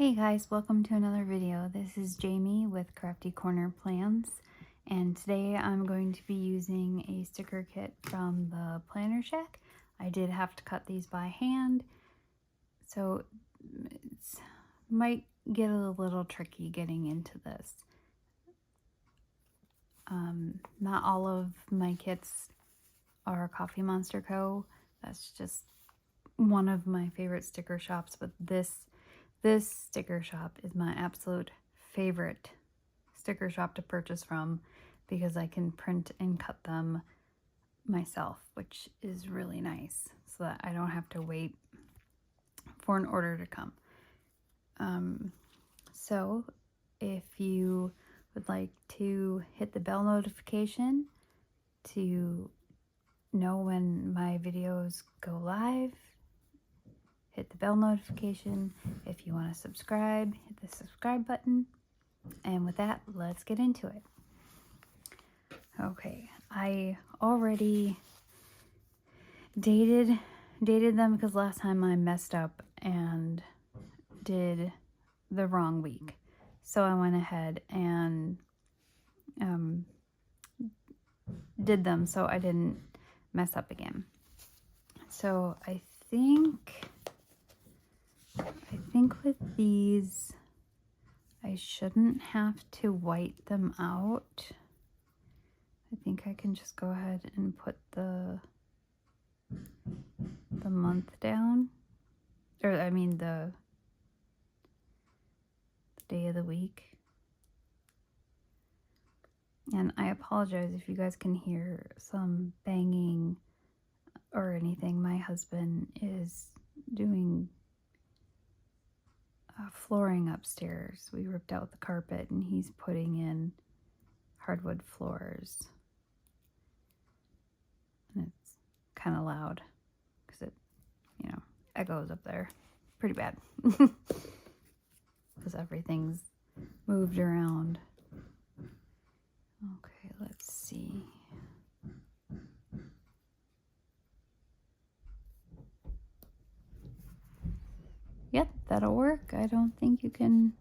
Hey guys, welcome to another video. This is Jamie with Crafty Corner Plans, and today I'm going to be using a sticker kit from the Planner Shack. I did have to cut these by hand, so it might get a little tricky getting into this. Not all of my kits are Coffee Monster Co. That's just one of my favorite sticker shops, but this sticker shop is my absolute favorite sticker shop to purchase from because I can print and cut them myself, which is really nice, so that I don't have to wait for an order to come. So if you would like to hit the bell notification to know when my videos go live, hit the bell notification. If you want to subscribe, hit the subscribe button. And with that, let's get into it. Okay, I already dated them because last time I messed up and did the wrong week. So I went ahead and did them so I didn't mess up again. So I think with these, I shouldn't have to white them out. I think I can just go ahead and put the month down, or I mean the day of the week. And I apologize if you guys can hear some banging or anything. My husband is doing flooring upstairs. We ripped out the carpet and he's putting in hardwood floors. And it's kind of loud because it, echoes up there pretty bad because everything's moved around. Okay, let's see. Yep, that'll work. I don't think you can.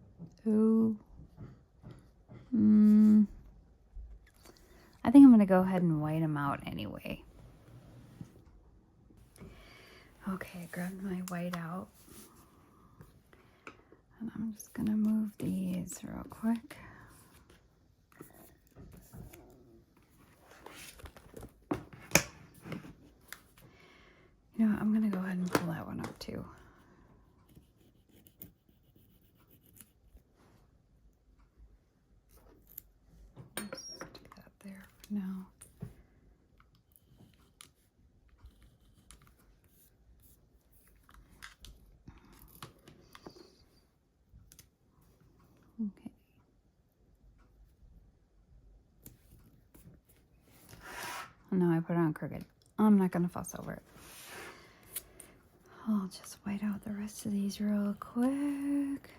I think I'm gonna go ahead and white them out anyway. Okay, I grabbed my white out. And I'm just gonna move these real quick. You know what, I'm gonna go ahead and pull that one up too. Stick that there for now. Okay. Oh, no, I put it on crooked. I'm not gonna fuss over it. I'll just white out the rest of these real quick.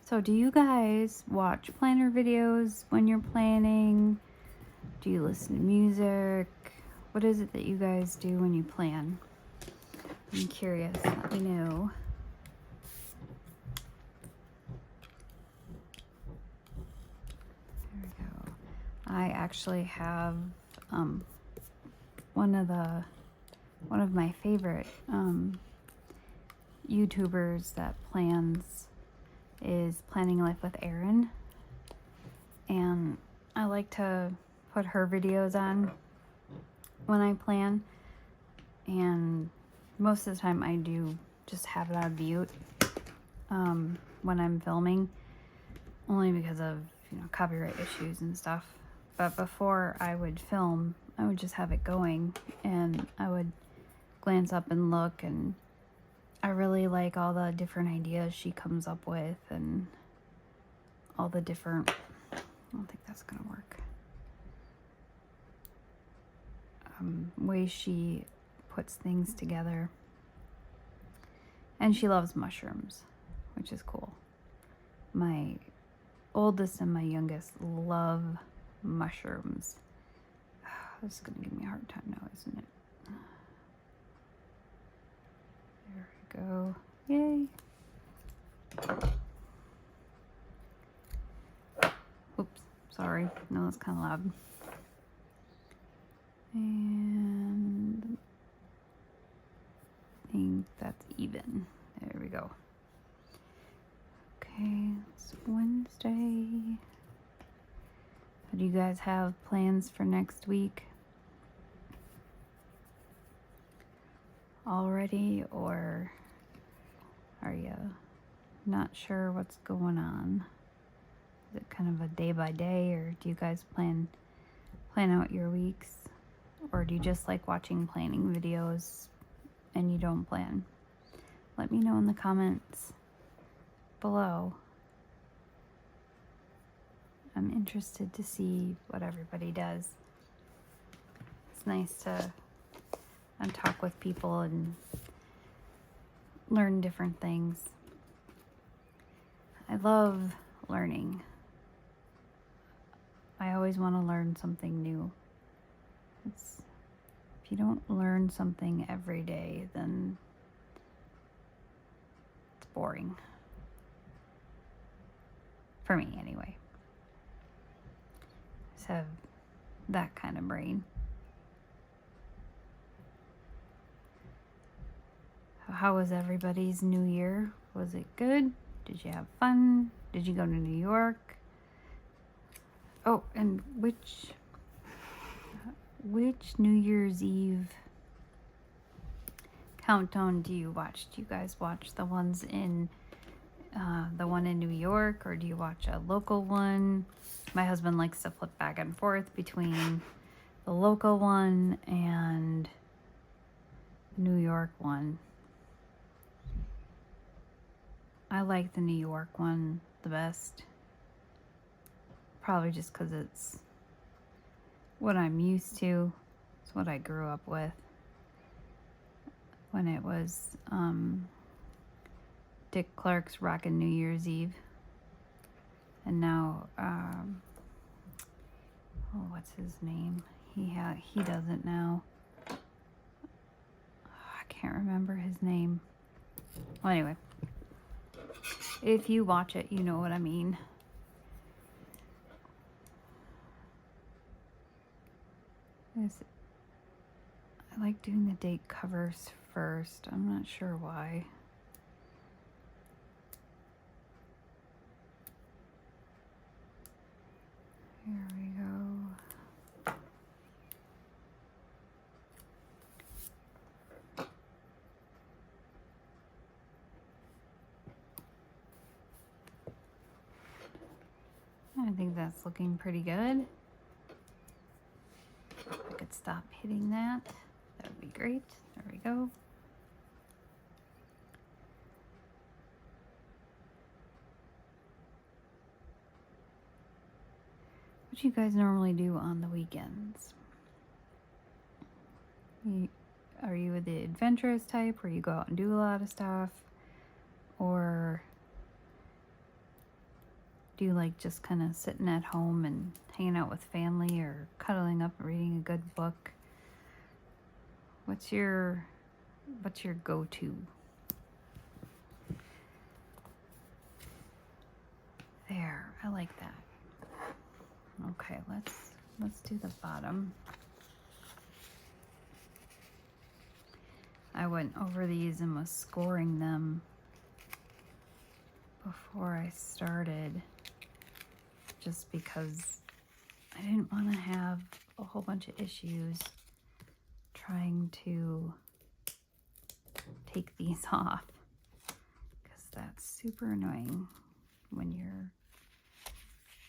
So do you guys watch planner videos when you're planning? Do you listen to music? What is it that you guys do when you plan? I'm curious, let me know. There we go. I actually have one of my favorite YouTubers that plans is Planning Life with Erin, and I like to put her videos on when I plan, and most of the time I do just have it on mute when I'm filming, only because of copyright issues and stuff. But before I would film, I would just have it going and I would glance up and look, and I really like all the different ideas she comes up with and all the different, I don't think that's gonna work, ways she puts things together. And she loves mushrooms, which is cool. My oldest and my youngest love mushrooms. This is gonna give me a hard time now, isn't it? There we go. Yay. Oops, sorry. No, that's kind of loud. And I think that's even. There we go. Okay, it's Wednesday. Do you guys have plans for next week already, or are you not sure what's going on? Is it kind of a day by day, or do you guys plan out your weeks, or do you just like watching planning videos and you don't plan? Let me know in the comments below. I'm interested to see what everybody does. It's nice to talk with people and learn different things. I love learning. I always want to learn something new. If you don't learn something every day, then it's boring. For me, anyway. I just have that kind of brain. How was everybody's New Year? Was it good? Did you have fun? Did you go to New York? Oh, and which New Year's Eve countdown do you watch? Do you guys watch the ones in the one in New York, or do you watch a local one? My husband likes to flip back and forth between the local one and New York one. I like the New York one the best. Probably just because it's what I'm used to. It's what I grew up with. When it was Dick Clark's Rockin' New Year's Eve. And now, what's his name? He does it now. I can't remember his name. Well, anyway. If you watch it, you know what I mean. I like doing the date covers first. I'm not sure why. Here we go. I think that's looking pretty good. If I could stop hitting that, that would be great. There we go. What do you guys normally do on the weekends? Are you the adventurous type where you go out and do a lot of stuff? Or do you like just kind of sitting at home and hanging out with family, or cuddling up and reading a good book? What's your go-to? There, I like that. Okay, let's do the bottom. I went over these and was scoring them before I started, just because I didn't want to have a whole bunch of issues trying to take these off, because that's super annoying when you're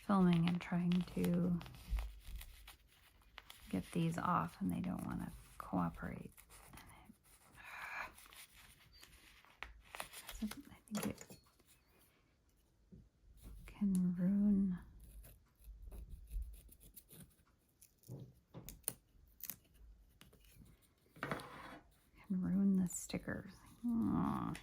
filming and trying to get these off and they don't want to cooperate. I think it can ruin the stickers. Aww.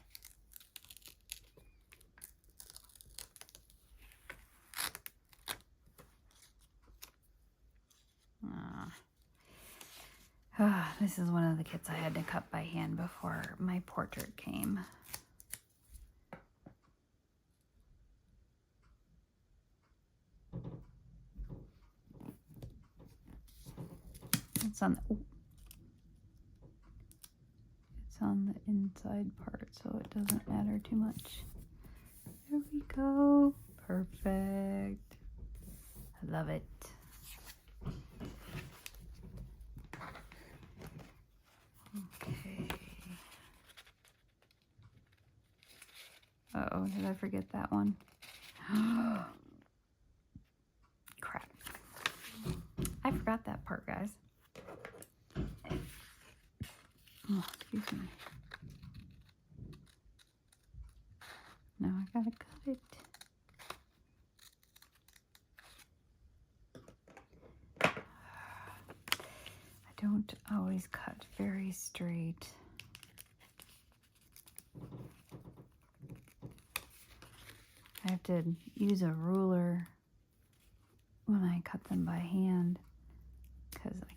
This is one of the kits I had to cut by hand before my portrait came. It's on the, it's on the inside part, so it doesn't matter too much. There we go. Perfect. I love it. Okay. Uh-oh, did I forget that one? Crap. I forgot that part, guys. Oh, excuse me. Now I gotta cut it. I don't always cut very straight. I have to use a ruler when I cut them by hand because I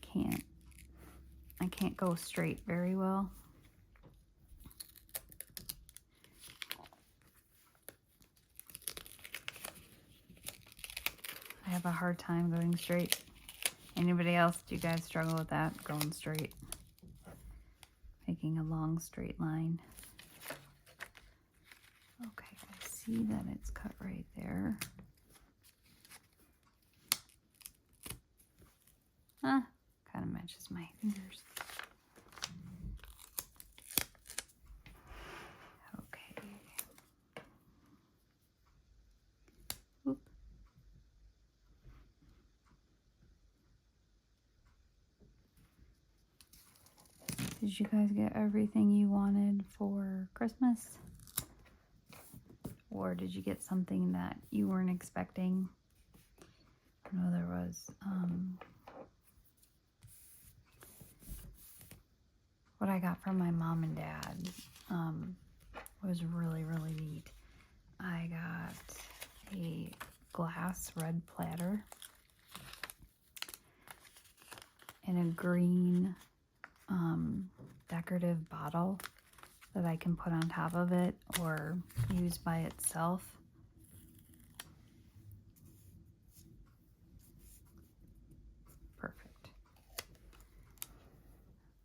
can't go straight very well. I have a hard time going straight. Anybody else, do you guys struggle with that, going straight? Making a long straight line. Okay, I see that it's cut right there. Kind of matches my fingers. Okay. Oop. Did you guys get everything you wanted for Christmas? Or did you get something that you weren't expecting? I know there was what I got from my mom and dad was really, really neat. I got a glass red platter and a green decorative bottle that I can put on top of it or use by itself. Perfect.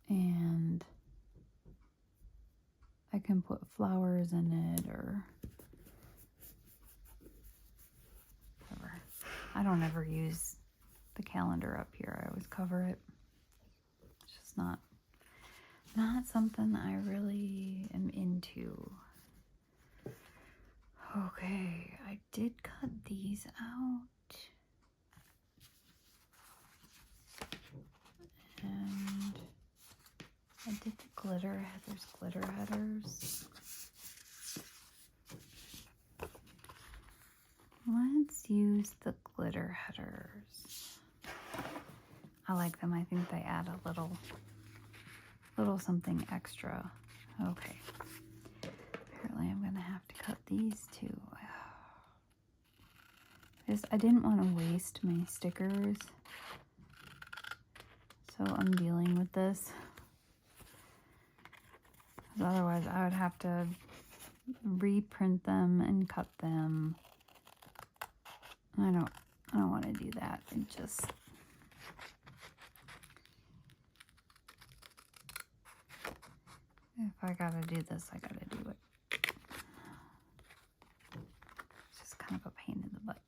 And I can put flowers in it or whatever. I don't ever use the calendar up here. I always cover it. It's just not something I really am into. Okay, I did cut these out. And I did the glitter. There's glitter headers. Let's use the glitter headers. I like them. I think they add a little something extra. Okay. Apparently I'm gonna have to cut these too. I didn't want to waste my stickers, so I'm dealing with this. Otherwise I would have to reprint them and cut them. I don't want to do that. It just if I gotta do this, I gotta do it. It's just kind of a pain in the butt.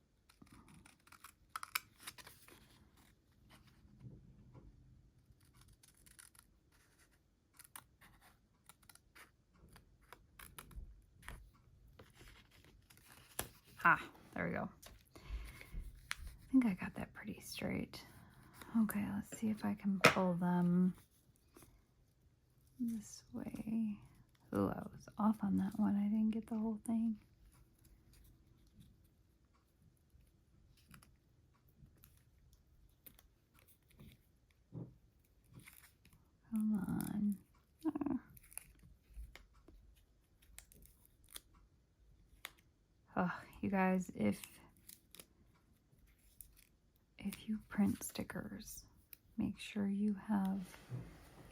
There we go. I think I got that pretty straight. Okay, let's see if I can pull them this way. Ooh, I was off on that one. I didn't get the whole thing. Come on. Oh, you guys, if you print stickers, make sure you have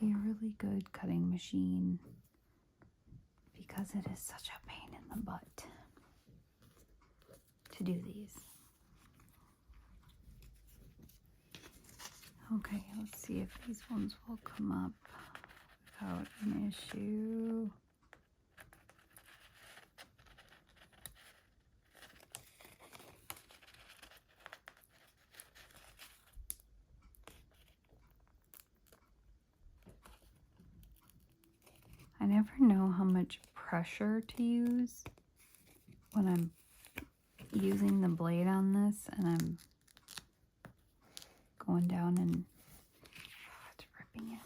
a really good cutting machine because it is such a pain in the butt to do these. Okay, let's see if these ones will come up without an issue. I never know how much pressure to use when I'm using the blade on this and I'm going down and it's ripping it.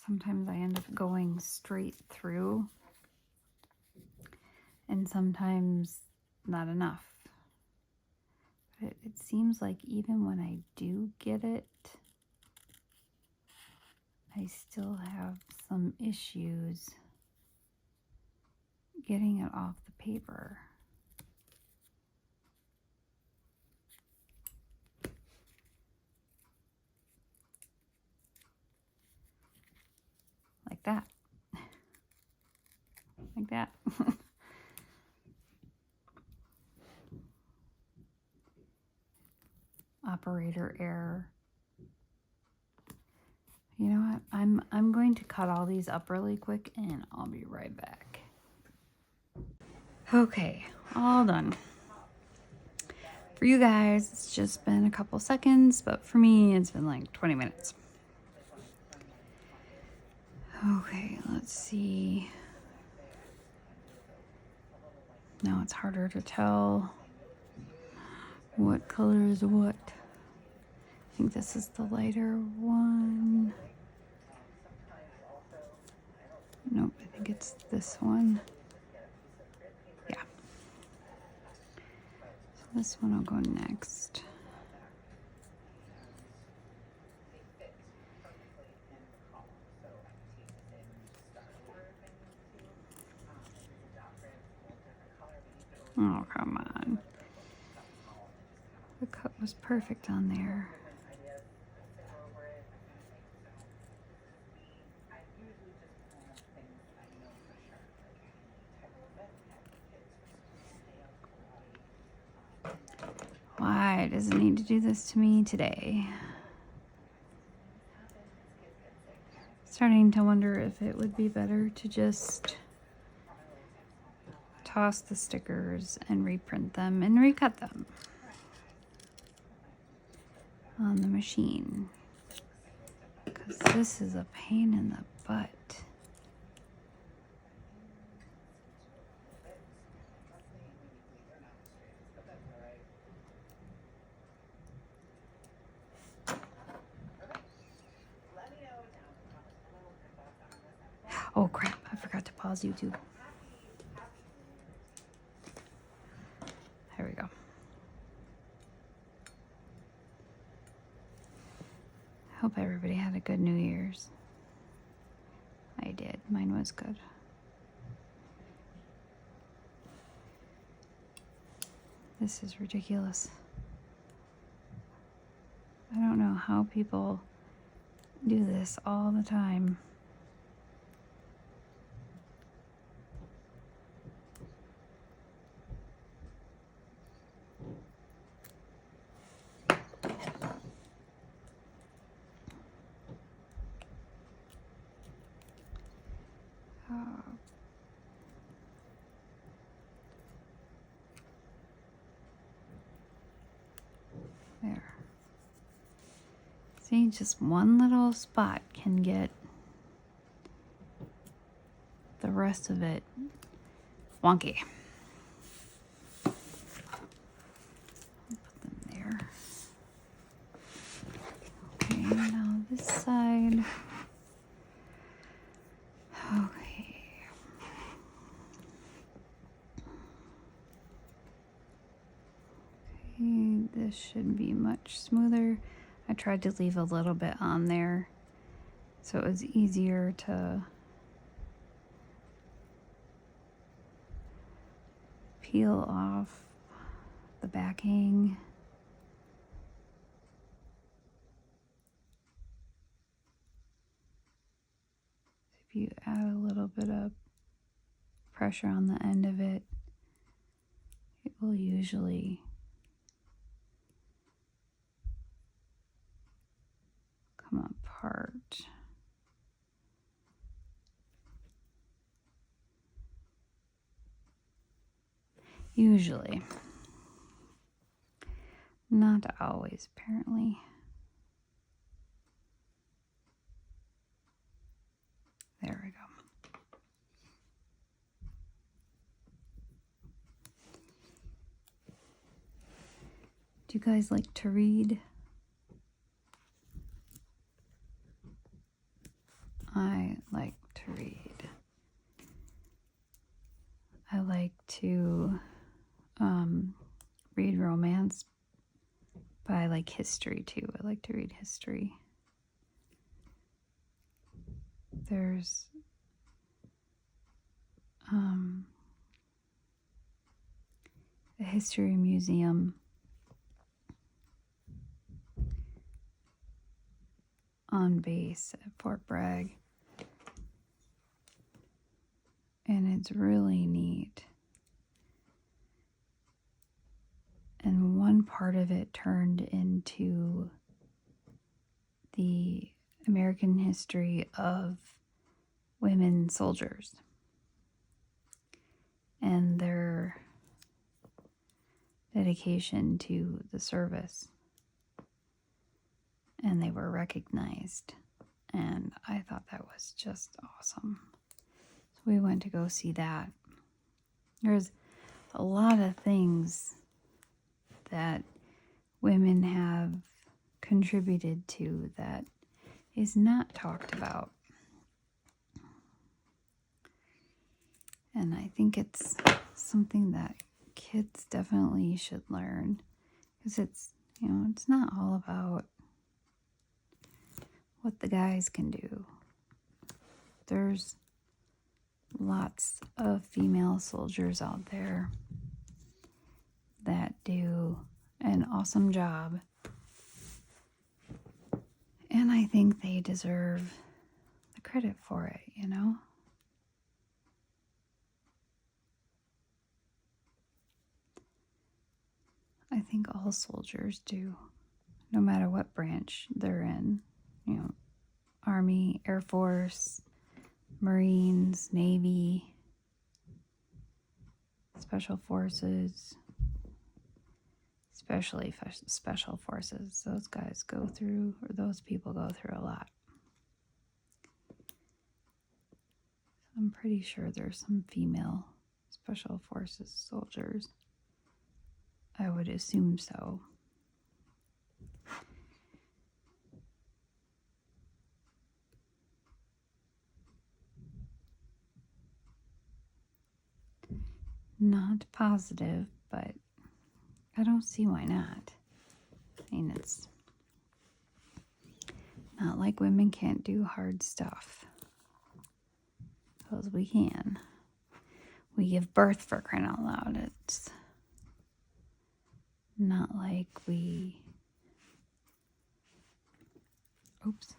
Sometimes I end up going straight through, and sometimes not enough. But it seems like even when I do get it, I still have some issues getting it off the paper. Like that. Like that. Operator error. You know what? I'm going to cut all these up really quick and I'll be right back. Okay, all done. For you guys, it's just been a couple seconds, but for me, it's been like 20 minutes. Okay, let's see. Now it's harder to tell what color is what. I think this is the lighter one. Nope, I think it's this one. Yeah. So this one will go next. Oh, come on. The cut was perfect on there. Why does it need to do this to me today? Starting to wonder if it would be better to just toss the stickers and reprint them and recut them on the machine, because this is a pain in the butt. Oh crap, I forgot to pause YouTube. There we go. Hope everybody had a good New Year's. I did. Mine was good. This is ridiculous. I don't know how people do this all the time. There. See, just one little spot can get the rest of it wonky. Put them there. Okay, now this side. Okay. Okay, this should be much smoother. I tried to leave a little bit on there so it was easier to peel off the backing. If you add a little bit of pressure on the end of it, it will usually come apart. Usually. Not always, apparently. There we go. Do you guys like to read? I like to read. I like to read romance, but I like history too. I like to read history. There's a history museum on base at Fort Bragg, and it's really neat. And one part of it turned into the American history of women soldiers and their dedication to the service. And they were recognized. And I thought that was just awesome. So we went to go see that. There's a lot of things that women have contributed to that is not talked about. And I think it's something that kids definitely should learn, because it's, you know, it's not all about what the guys can do. There's lots of female soldiers out there that do an awesome job, and I think they deserve the credit for it, you know? I think all soldiers do, no matter what branch they're in, you know, Army, Air Force, Marines, Navy, Special Forces, especially Special Forces. Those guys go through, or those people go through a lot. I'm pretty sure there's some female Special Forces soldiers. I would assume so. Not positive, but I don't see why not. I mean, it's not like women can't do hard stuff. Because we can. We give birth, for crying out loud. It's not like we... Oops.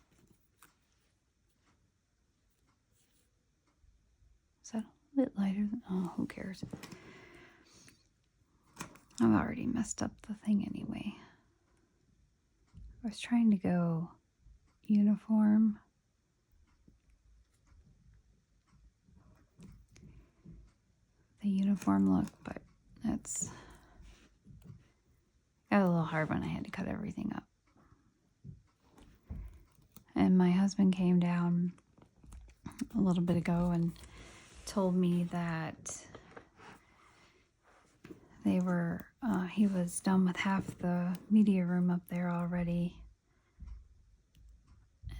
Is that a bit lighter than... Oh, who cares? I've already messed up the thing anyway. I was trying to go uniform. The uniform look, but that's got a little hard when I had to cut everything up. And my husband came down a little bit ago and told me that they were, he was done with half the media room up there already.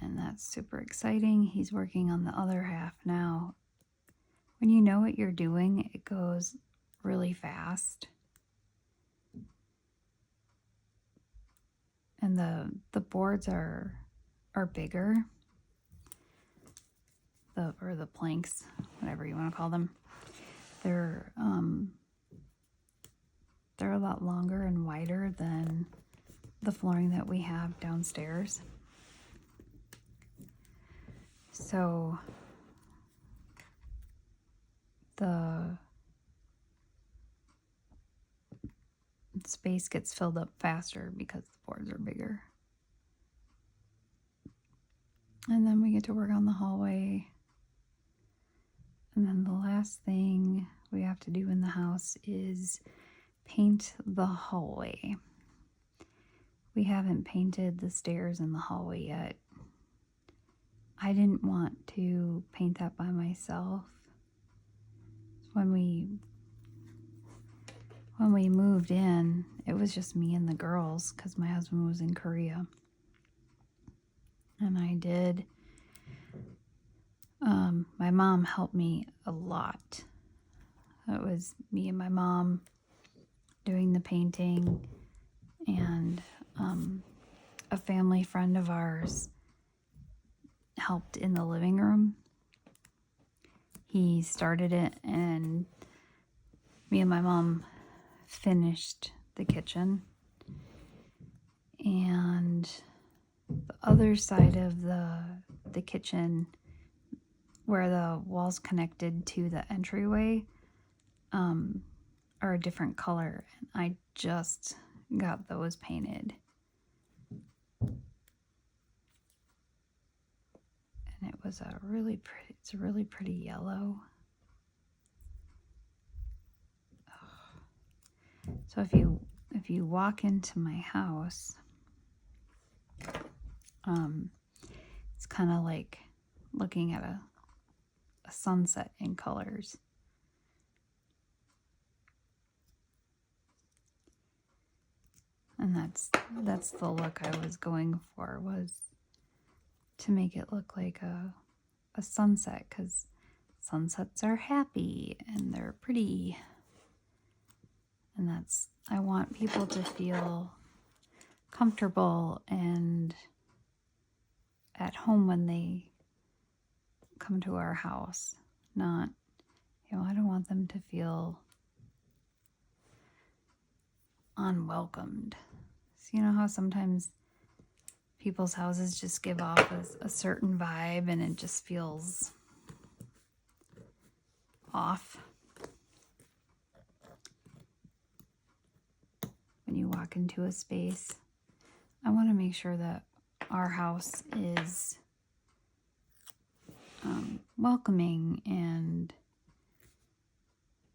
And that's super exciting. He's working on the other half now. When you know what you're doing, it goes really fast. And the boards are bigger. Or the planks, whatever you want to call them. They're they're a lot longer and wider than the flooring that we have downstairs. So the space gets filled up faster because the boards are bigger. And then we get to work on the hallway. And then the last thing we have to do in the house is paint the hallway. We haven't painted the stairs in the hallway yet. I didn't want to paint that by myself. When we moved in, it was just me and the girls because my husband was in Korea. And I did. My mom helped me a lot. It was me and my mom doing the painting, and a family friend of ours helped in the living room. He started it, and me and my mom finished the kitchen. And the other side of the kitchen, where the walls connected to the entryway, are a different color. And I just got those painted. And it was it's a really pretty yellow. So if you walk into my house, it's kind of like looking at a sunset in colors. And that's the look I was going for, was to make it look like a sunset, because sunsets are happy and they're pretty. And I want people to feel comfortable and at home when they come to our house. Not, I don't want them to feel unwelcomed. So you know how sometimes people's houses just give off a certain vibe and it just feels off when you walk into a space. I want to make sure that our house is welcoming and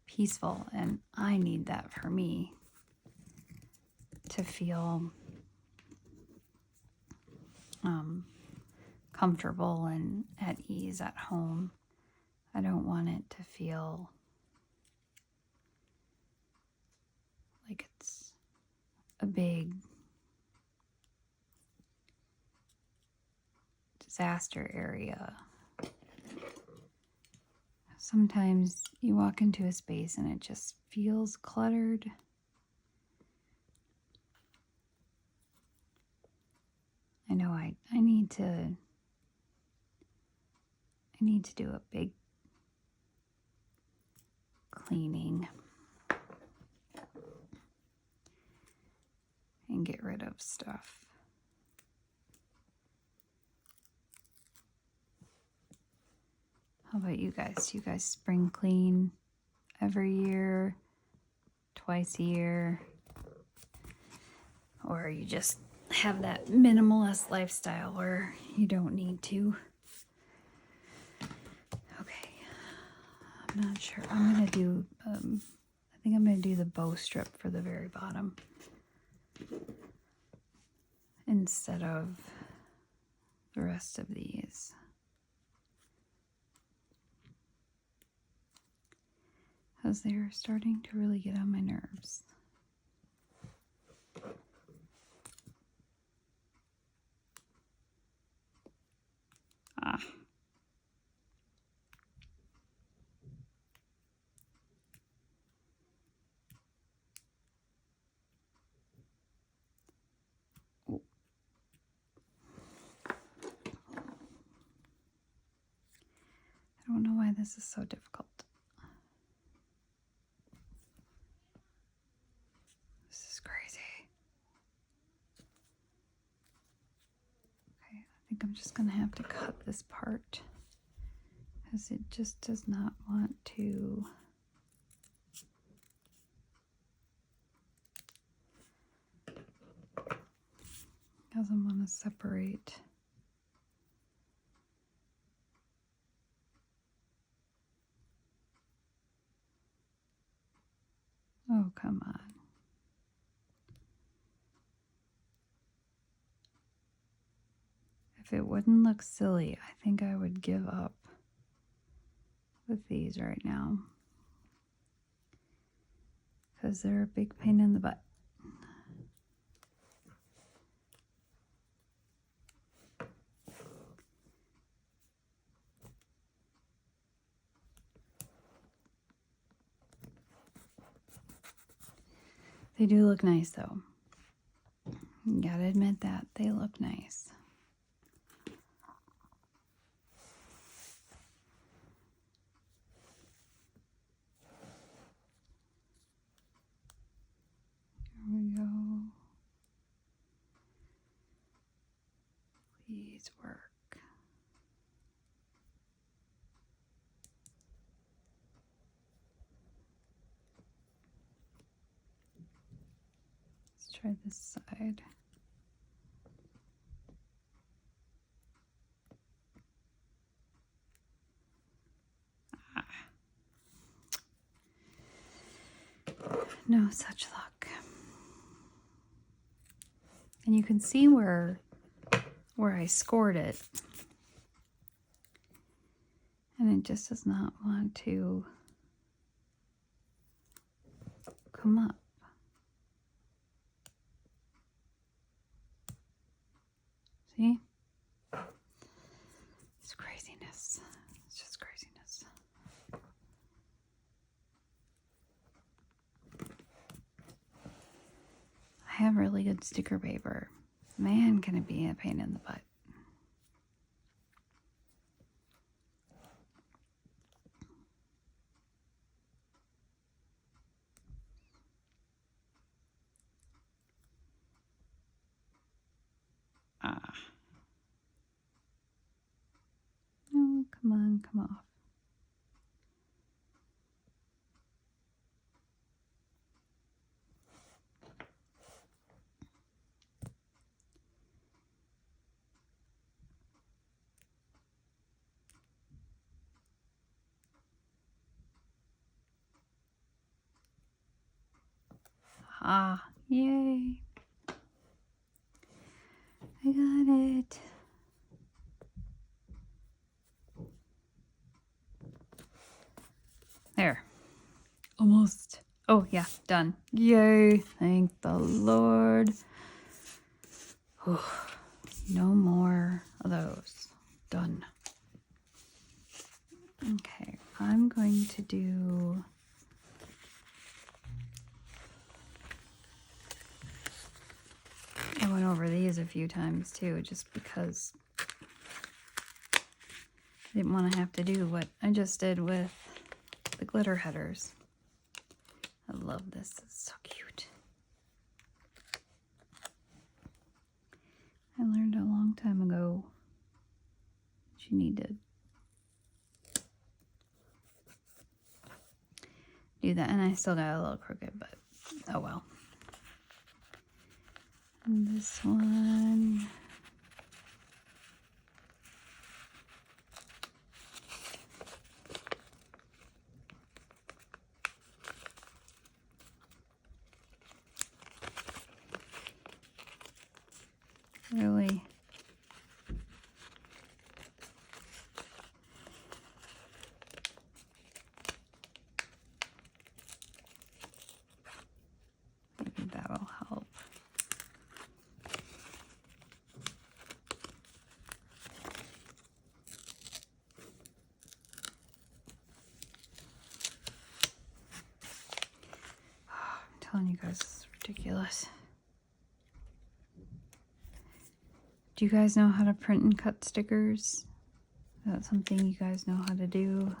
peaceful, and I need that for me to feel comfortable and at ease at home. I don't want it to feel like it's a big disaster area. Sometimes you walk into a space and it just feels cluttered. I know I need to do a big cleaning and get rid of stuff. How about you guys? Do you guys spring clean every year, twice a year? Or you just have that minimalist lifestyle where you don't need to? Okay, I'm not sure. I'm going to do, I think I'm going to do the bow strip for the very bottom instead of the rest of these. Because they're starting to really get on my nerves. Ah. Oh. I don't know why this is so difficult. think I'm just going to have to cut this part because it just does not want to. Doesn't want to separate. Oh, come on. If it wouldn't look silly, I think I would give up with these right now. Because they're a big pain in the butt. They do look nice though. You gotta admit that. They look nice. Here we go. Please work. Let's try this side. No such luck. And you can see where I scored it. And it just does not want to come up. See? It's craziness. It's just craziness. I have really good sticker paper. Man, can it be a pain in the butt. No, come on, come off. Ah, yay. I got it. There. Almost. Oh, yeah, done. Yay. Thank the Lord. Whew. No more of those. Done. Okay, I'm going to do... I went over these a few times too, just because I didn't want to have to do what I just did with the glitter headers. I love this. It's so cute. I learned a long time ago that you need to do that. And I still got a little crooked, but oh well. And this one. Really. Maybe that'll help. I'm telling you guys, this is ridiculous. Do you guys know how to print and cut stickers? Is that something you guys know how to do?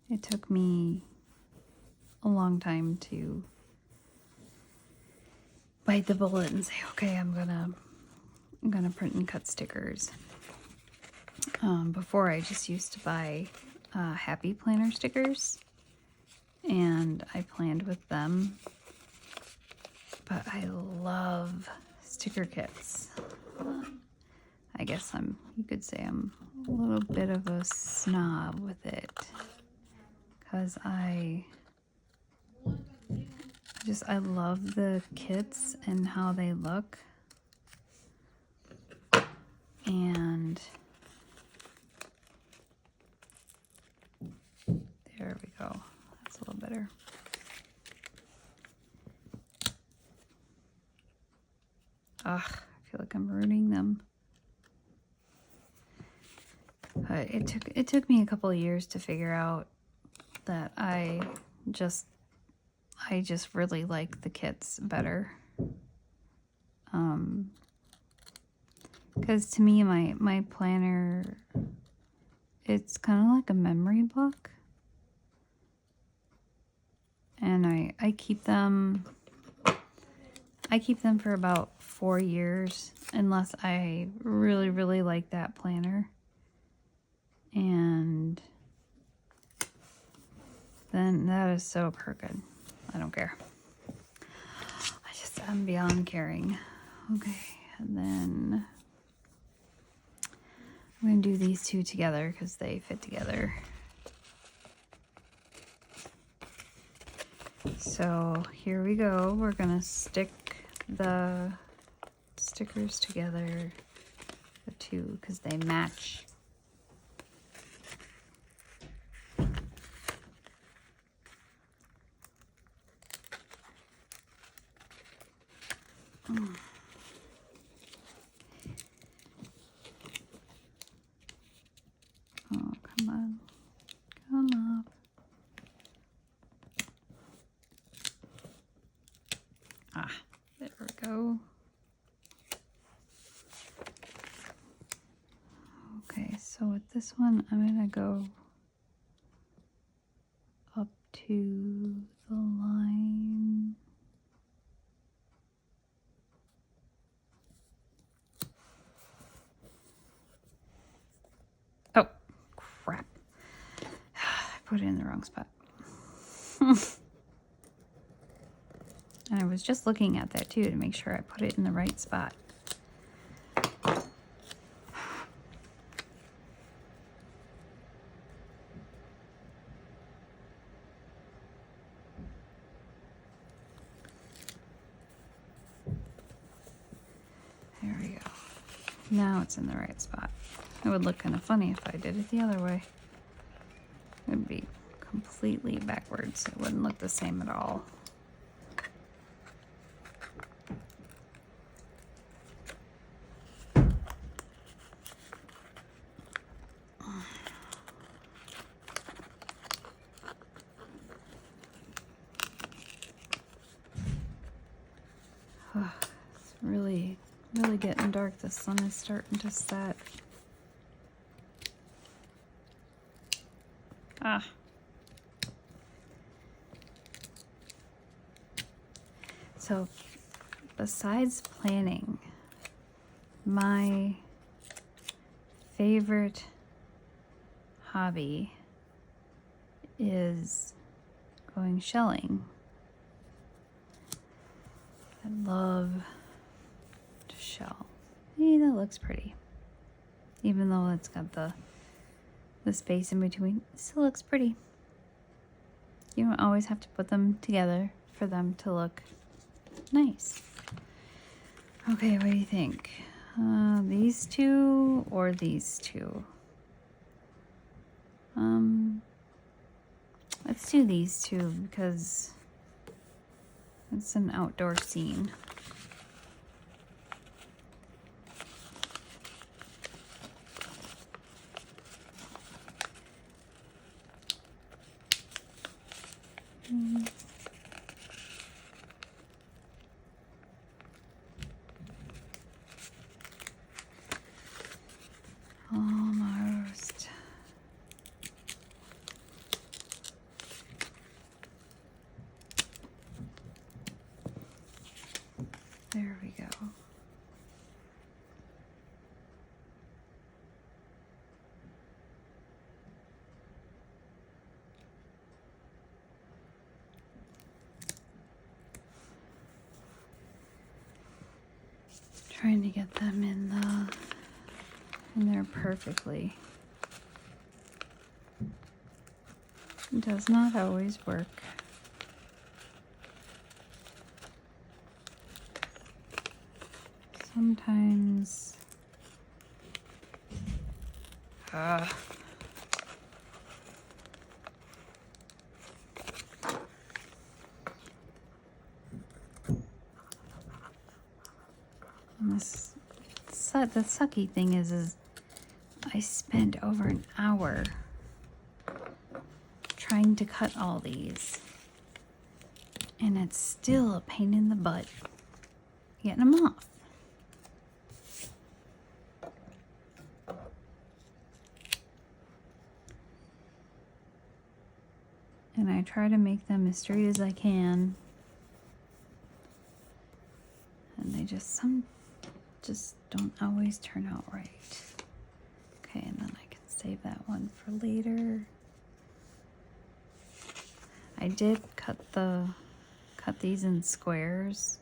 It took me a long time to bite the bullet and say, okay, I'm gonna print and cut stickers. Before I just used to buy Happy Planner stickers, and I planned with them. But I love sticker kits. I guess you could say I'm a little bit of a snob with it, because I love the kits and how they look. And there we go. That's a little better. Ugh, I feel like I'm ruining them. But it took me a couple of years to figure out that I just really like the kits better. Because to me, my planner, it's kind of like a memory book. And I keep them for about 4 years, unless I really, really like that planner. And then that is so crooked. I don't care. I'm beyond caring. Okay, and then I'm going to do these two together because they fit together. So here we go. We're going to stick the stickers together, the two, because they match. Oh, come on. Come up. Ah, there we go. Okay, so with this one, I'm going to go up to the line. Oh, crap. I put it in the wrong spot. And I was just looking at that too to make sure I put it in the right spot. There we go. Now it's in the right spot. It would look kind of funny if I did it the other way. It would be completely backwards. It wouldn't look the same at all. It's really getting dark. The sun is starting to set. Ah. So, besides planning, my favorite hobby is going shelling. I love to shell. Hey, that looks pretty. Even though it's got the space in between, it still looks pretty. You don't always have to put them together for them to look nice. Okay, what do you think? These two or these two? Let's do these two because it's an outdoor scene. Almost. There we go. Trying to get them in there perfectly. It does not always work. Sometimes and the sucky thing is I spent over an hour trying to cut all these, and it's still a pain in the butt getting them off. And I try to make them as straight as I can, and they just don't always turn out right. Okay, and then I can save that one for later. I did cut these in squares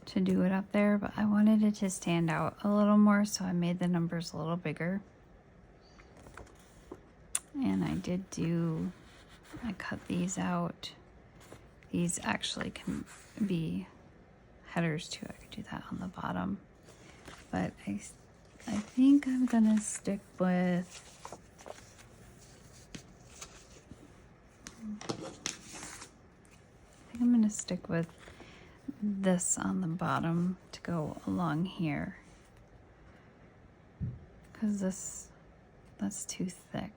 to do it up there, but I wanted it to stand out a little more, so I made the numbers a little bigger. And I cut these out. These actually can be headers too. I could do that on the bottom. But I think I'm gonna stick with this on the bottom to go along here, because that's too thick.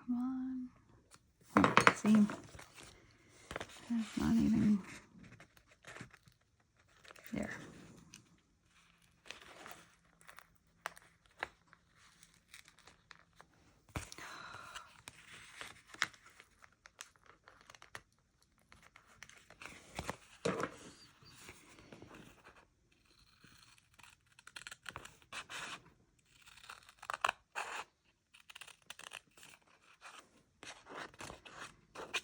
Come on. Oh, see? That's not even there.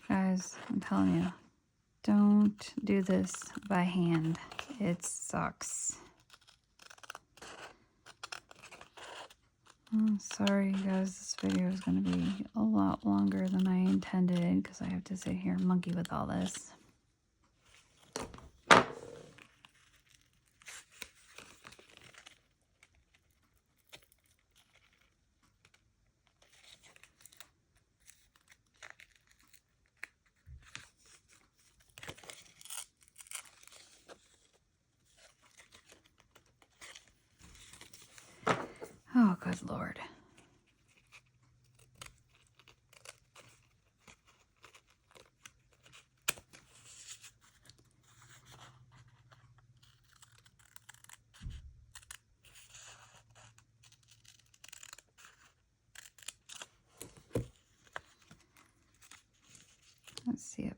Guys, I'm telling you, don't do this by hand. It sucks. Oh, sorry guys, this video is going to be a lot longer than I intended because I have to sit here and monkey with all this. Oh, good Lord. Let's see it.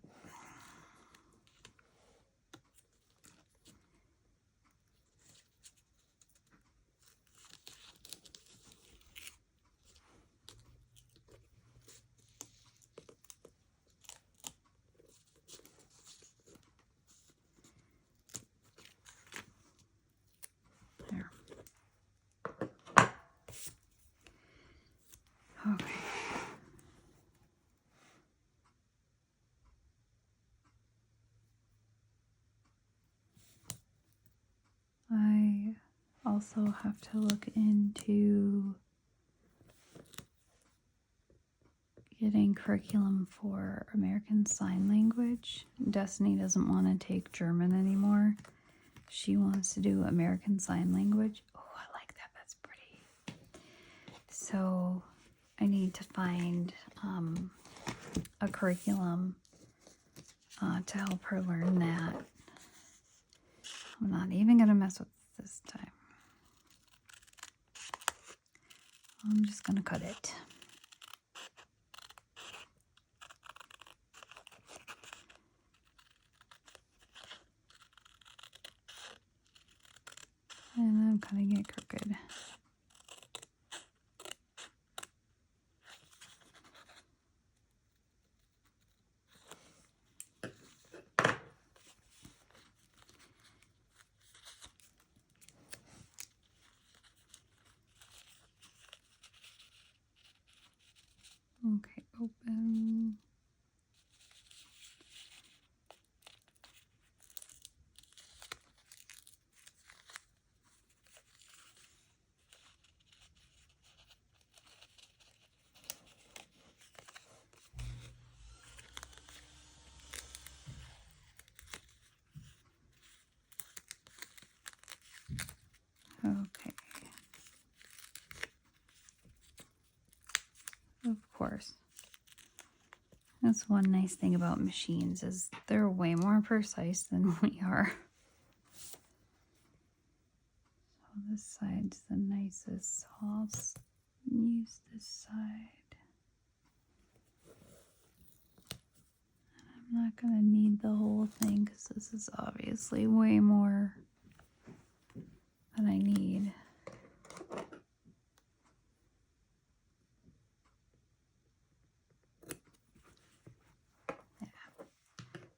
also have to look into getting curriculum for American Sign Language. Destiny doesn't want to take German anymore. She wants to do American Sign Language. Oh, I like that. That's pretty. So I need to find a curriculum to help her learn that. I'm not even going to mess with this time. I'm just going to cut it. And I'm cutting it crooked. Okay, open. Okay. Of course. That's one nice thing about machines is they're way more precise than we are. So this side's the nicest, so I'll use this side. I'm not going to need the whole thing because this is obviously way more than I need.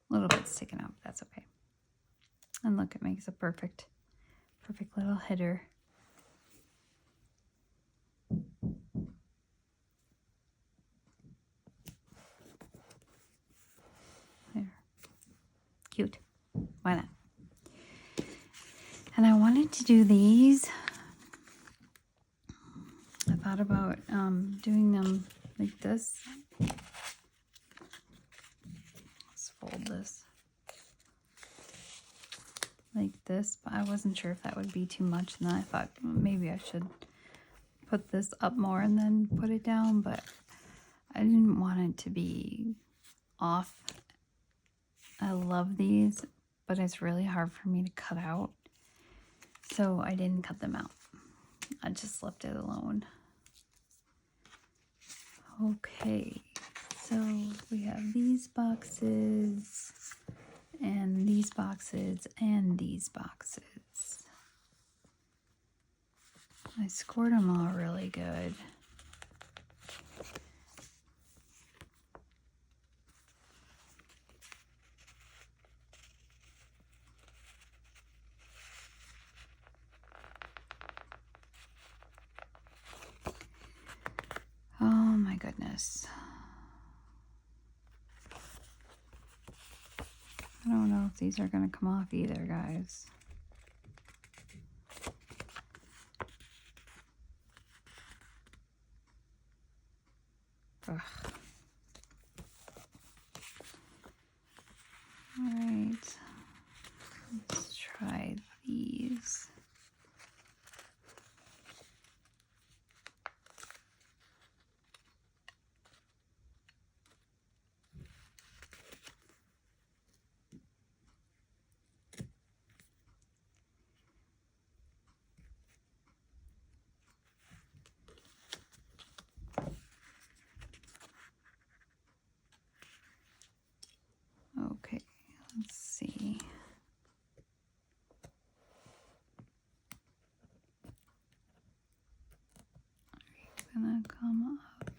A little bit sticking out, but that's okay. And look, it makes a perfect little header. There. Cute. Why not? And I wanted to do these. I thought about doing them like this. Let's fold this like this, but I wasn't sure if that would be too much, and then I thought maybe I should put this up more and then put it down, but I didn't want it to be off. I love these, but it's really hard for me to cut out, so I didn't cut them out. I just left it alone. Okay, so we have these boxes and these boxes and these boxes. I scored them all really good. Oh my goodness. I don't know if these are going to come off either, guys. Ugh. All right. Let's try these. Okay, let's see. Gonna come up.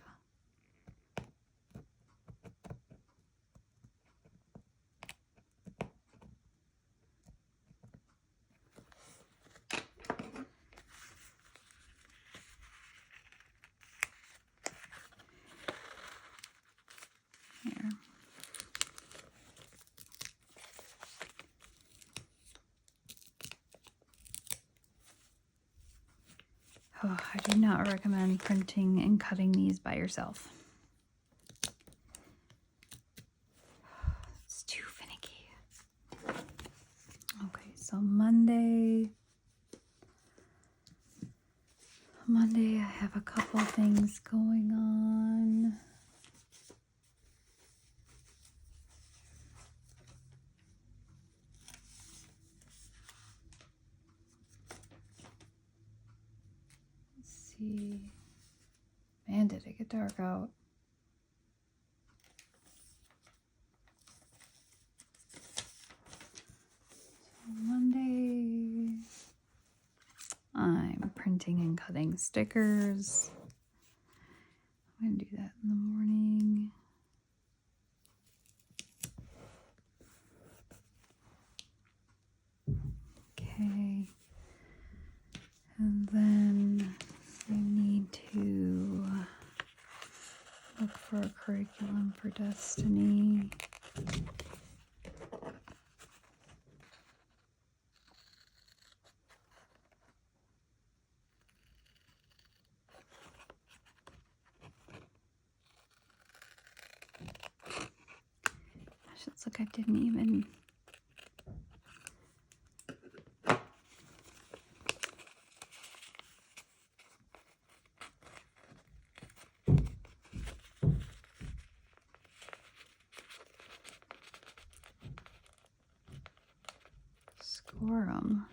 Here. Oh, I do not recommend printing and cutting these by yourself. It's too finicky. Okay, so Monday, I have a couple things going on. Let's see. Man, did it get dark out. So Monday, I'm printing and cutting stickers. I'm going to do that in the morning. Okay. And then I need to look for a curriculum for Destiny. Gosh, it's like I didn't even... score them.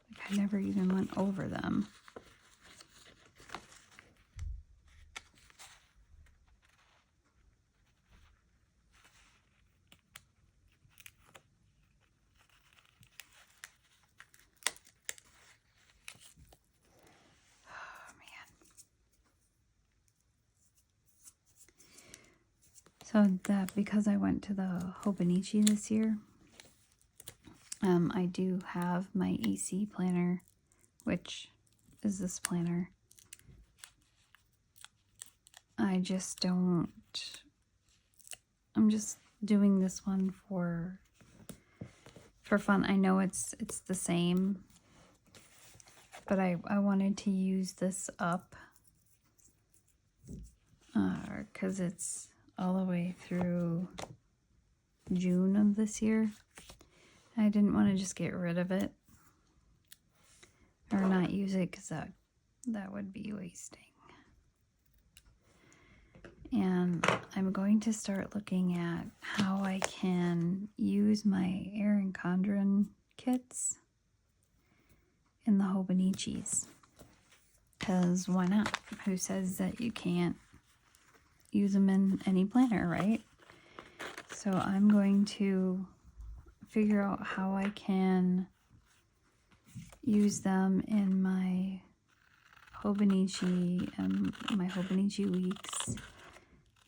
Like I never even went over them. Oh man. So that because I went to the Hobonichi this year, I do have my EC planner, which is this planner. I just don't, I'm just doing this one for fun. I know it's the same, but I wanted to use this up because it's all the way through June of this year. I didn't want to just get rid of it or not use it because that would be wasting. And I'm going to start looking at how I can use my Erin Condren kits in the Hobonichis. Because why not? Who says that you can't use them in any planner, right? So I'm going to figure out how I can use them in my Hobonichi and my Hobonichi weeks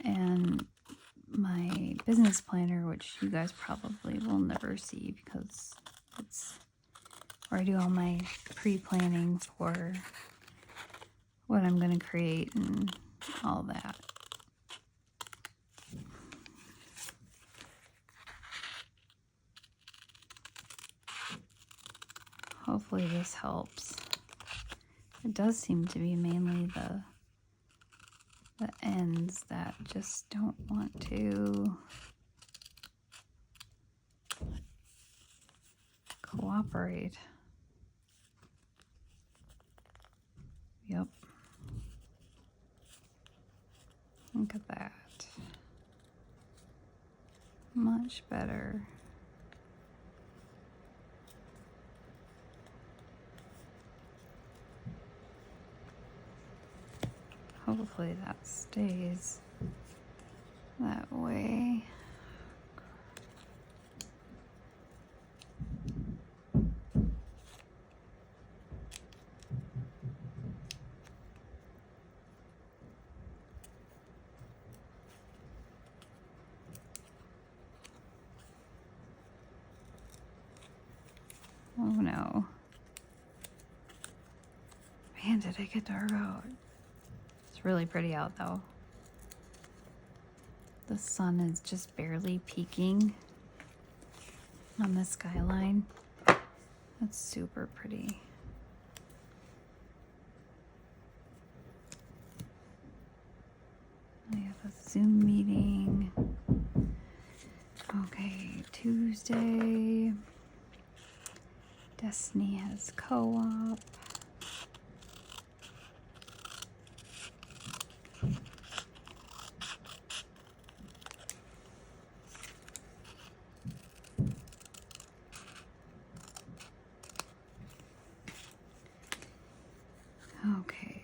and my business planner, which you guys probably will never see because it's where I do all my pre-planning for what I'm going to create and all that. Hopefully this helps. It does seem to be mainly the ends that just don't want to cooperate. Yep. Look at that. Much better. Hopefully that stays that way. Oh no. Man, did it get dark out. It's really pretty out though. The sun is just barely peeking on the skyline. That's super pretty. Zoom meeting. Okay, Tuesday. Destiny has co-op. Okay.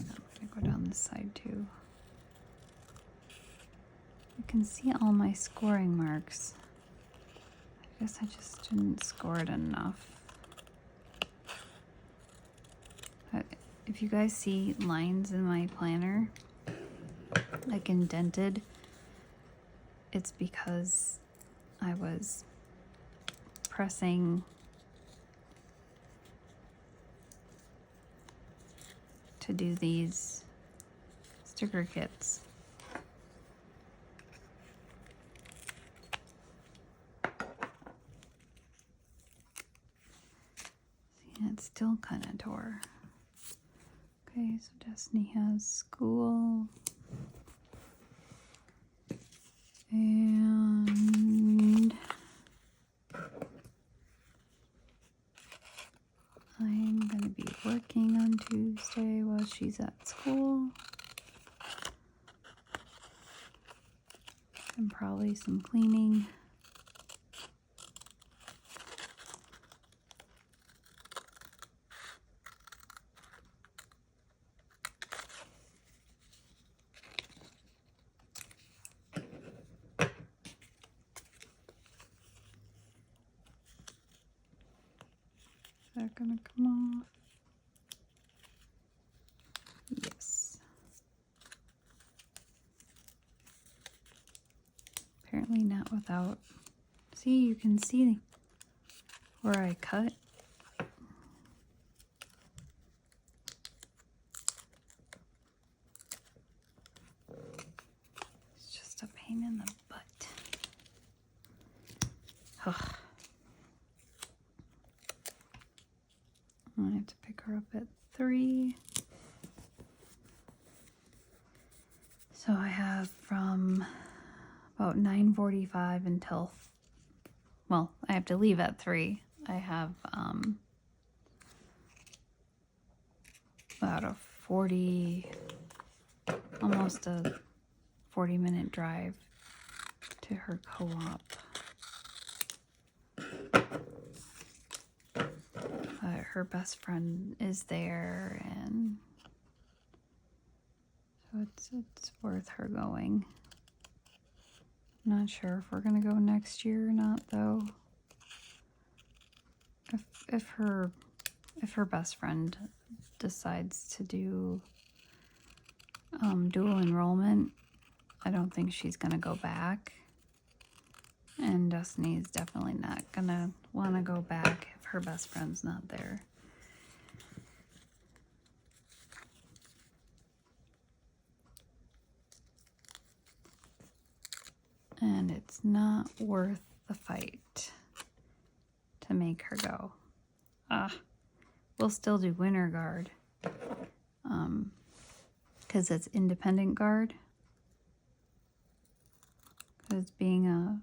I'm gonna go down this side too. You can see all my scoring marks. I guess I just didn't score it enough. If you guys see lines in my planner, like indented, it's because I was pressing to do these sticker kits. See, it's still kind of tore. Okay, so Destiny has school. And I'm going to be working on Tuesday while she's at school. And probably some cleaning. Is that gonna come off? Yes. Apparently not without. See, you can see where I cut. It's just a pain in the butt. Ugh. I have to pick her up at 3. So I have from about 9:45 until, well, I have to leave at 3. I have about a 40, almost a 40-minute drive to her co-op. Her best friend is there, and so it's worth her going. I'm not sure if we're gonna go next year or not, though. If her best friend decides to do dual enrollment, I don't think she's gonna go back. And Destiny is definitely not gonna want to go back if her best friend's not there. And it's not worth the fight to make her go. We'll still do Winter Guard. Because it's independent guard. Because being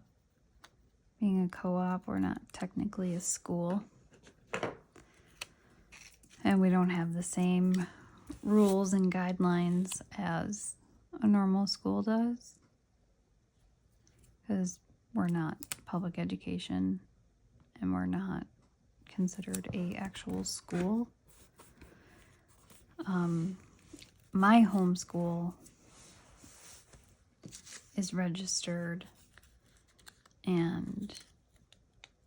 a co-op, we're not technically a school. And we don't have the same rules and guidelines as a normal school does. Because we're not public education and we're not considered a actual school. My homeschool is registered and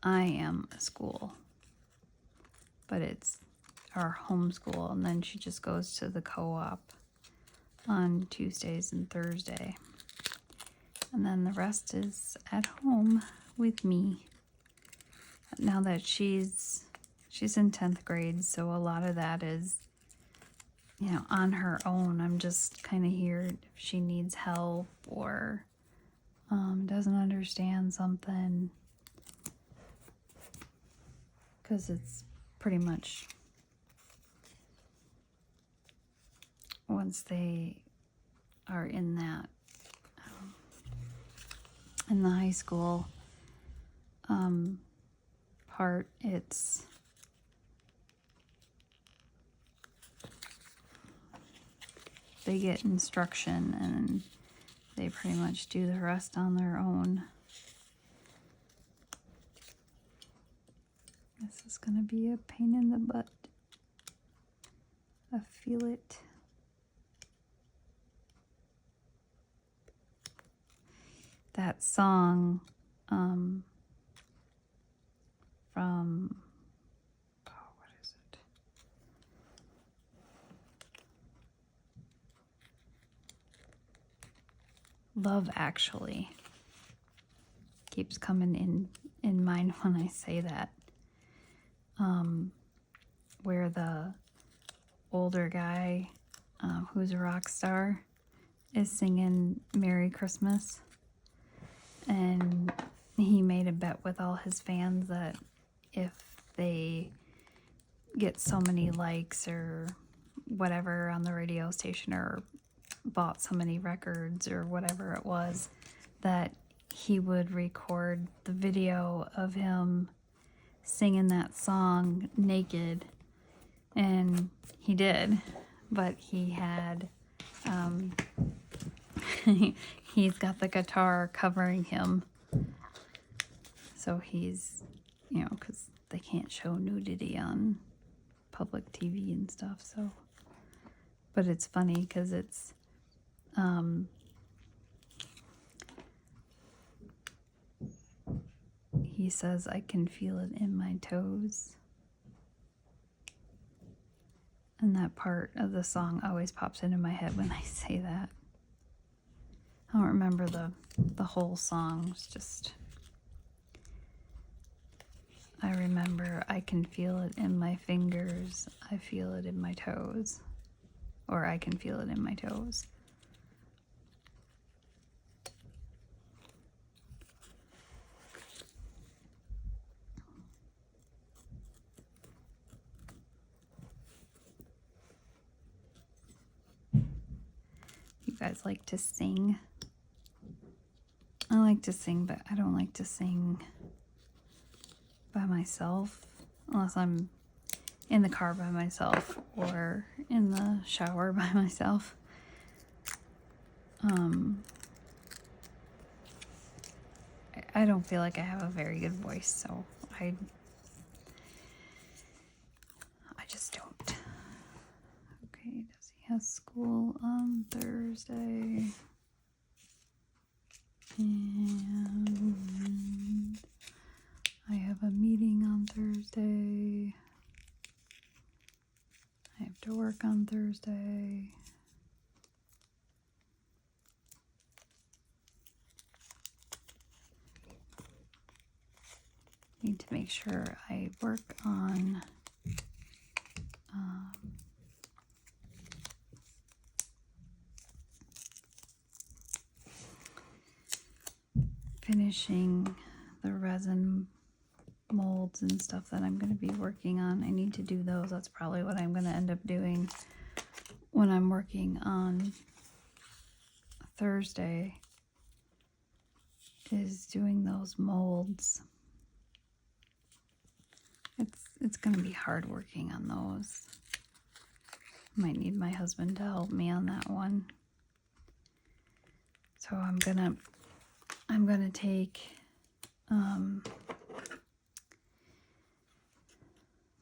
I am a school, but it's our homeschool, and then she just goes to the co-op on Tuesdays and Thursday. And then the rest is at home with me. Now that she's in 10th grade, so a lot of that is, you know, on her own. I'm just kind of here if she needs help or doesn't understand something. Because it's pretty much once they are in that, in the high school part, it's they get instruction and they pretty much do the rest on their own. This is gonna be a pain in the butt. I feel it. That song from, oh, what is it? Love Actually keeps coming in mind when I say that. Where the older guy, who's a rock star, is singing Merry Christmas. And he made a bet with all his fans that if they get so many likes or whatever on the radio station, or bought so many records or whatever it was, that he would record the video of him singing that song naked. And he did, but he had he's got the guitar covering him, so he's, you know, because they can't show nudity on public TV and stuff. So, but it's funny because it's he says, "I can feel it in my toes." And that part of the song always pops into my head when I say that. I don't remember the whole song. It's just, I remember, I can feel it in my fingers. I feel it in my toes. Or I can feel it in my toes. You guys like to sing? I like to sing, but I don't like to sing by myself unless I'm in the car by myself or in the shower by myself. I don't feel like I have a very good voice, so I just don't. Okay, does he have school on Thursday? And I have a meeting on Thursday. I have to work on Thursday. Need to make sure I work on finishing the resin molds and stuff that I'm going to be working on. I need to do those. That's probably what I'm going to end up doing when I'm working on Thursday, is doing those molds. It's going to be hard working on those. Might need my husband to help me on that one. So I'm gonna take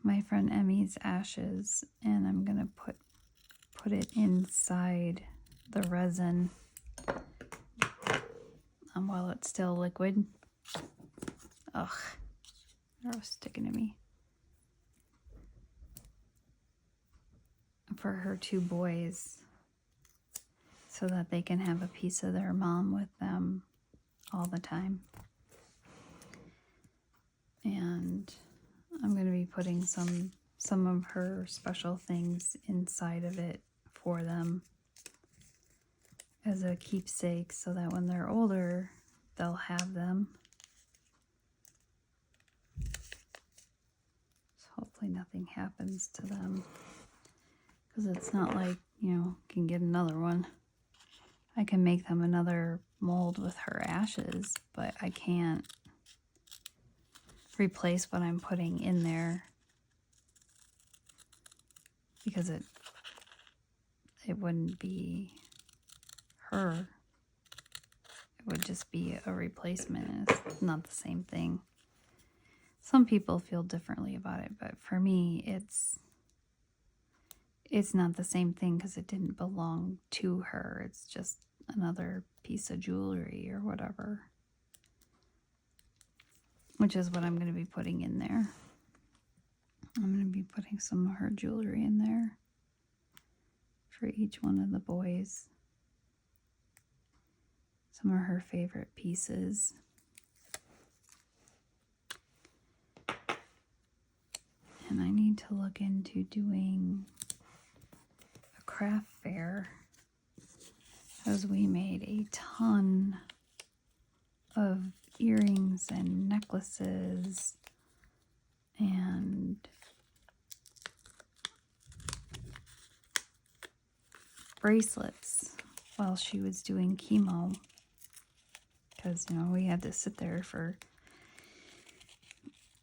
my friend Emmy's ashes, and I'm gonna put it inside the resin while it's still liquid. Ugh, that was sticking to me. For her two boys, so that they can have a piece of their mom with them all the time. And I'm going to be putting some of her special things inside of it for them as a keepsake, so that when they're older, they'll have them. So hopefully nothing happens to them, because it's not like, you know, can get another one. I can make them another mold with her ashes, but I can't replace what I'm putting in there because it wouldn't be her. It would just be a replacement. It's not the same thing. Some people feel differently about it, but for me, it's not the same thing because it didn't belong to her. It's just another piece of jewelry or whatever, which is what I'm going to be putting in there. I'm going to be putting some of her jewelry in there for each one of the boys. Some of her favorite pieces. And I need to look into doing a craft fair, because we made a ton of earrings and necklaces and bracelets while she was doing chemo, because we had to sit there for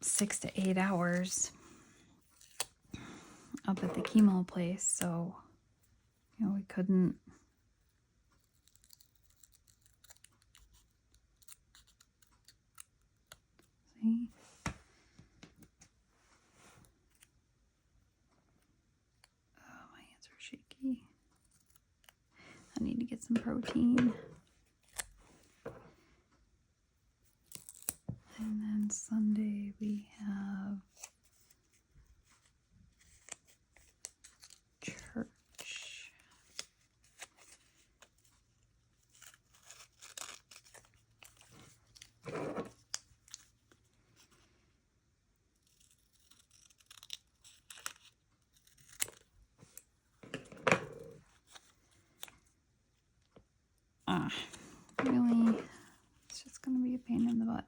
6 to 8 hours up at the chemo place, so we couldn't see. Oh, my hands are shaky. I need to get some protein. And then Sunday we have church. Really? It's just going to be a pain in the butt.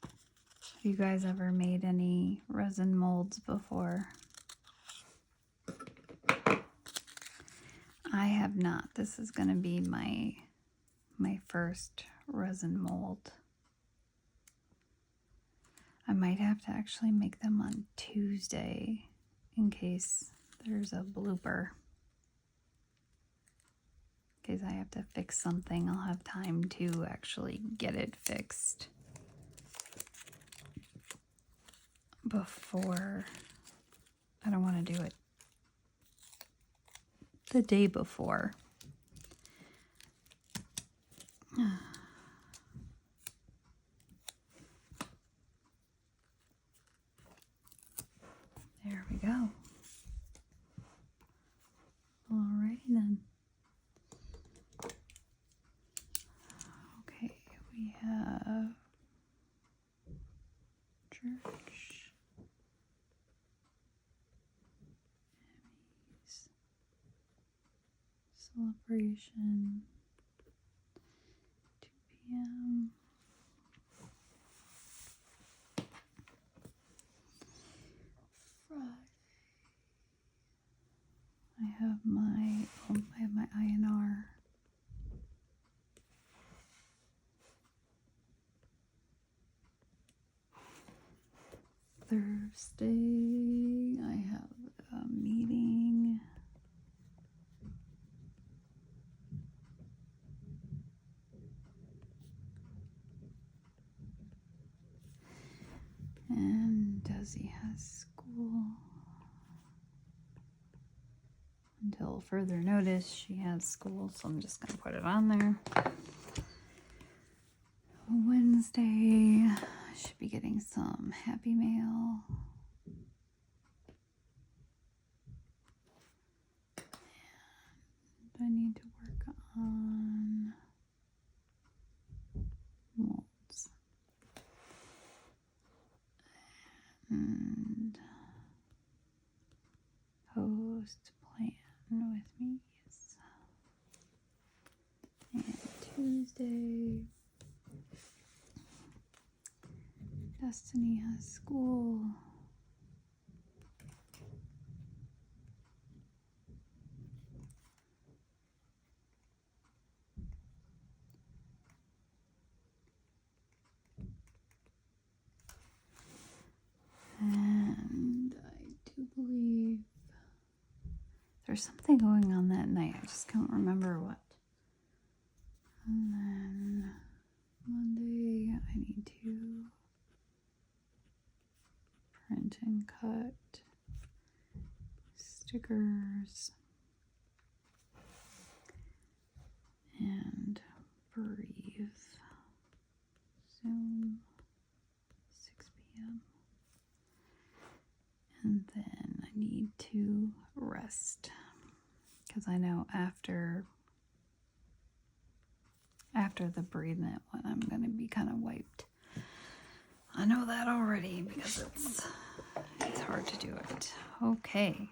Have you guys ever made any resin molds before? I have not. This is going to be my first resin mold. I might have to actually make them on Tuesday in case there's a blooper. In case I have to fix something, I'll have time to actually get it fixed before. I don't want to do it the day before. There we go. Alrighty then. Okay, we have church. Celebration. 2 p.m. Friday. I have my INR. Thursday, I have a meeting. And Desi has school. Until further notice, she has school, so I'm just going to put it on there. Wednesday, I should be getting some Happy Mail. And I need to work on molds. And host plan with me. Yes. And Tuesday, Destiny has school. There's something going on that night. I just can't remember what. And then Monday, I need to print and cut stickers and breathe. Zoom, 6 p.m. And then I need to rest because I know after the bereavement when I'm going to be kind of wiped. I know that already because it's hard to do it. Okay,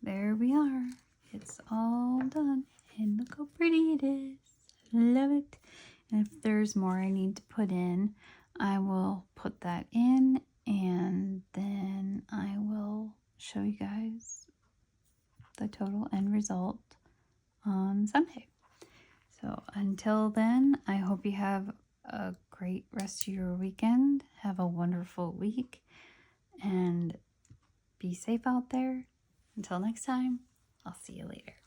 there we are. It's all done, and look how pretty it is. Love it. And if there's more I need to put in, I will put that in, and then I will show you guys the total end result on Sunday. So until then, I hope you have a great rest of your weekend. Have a wonderful week, and be safe out there. Until next time, I'll see you later.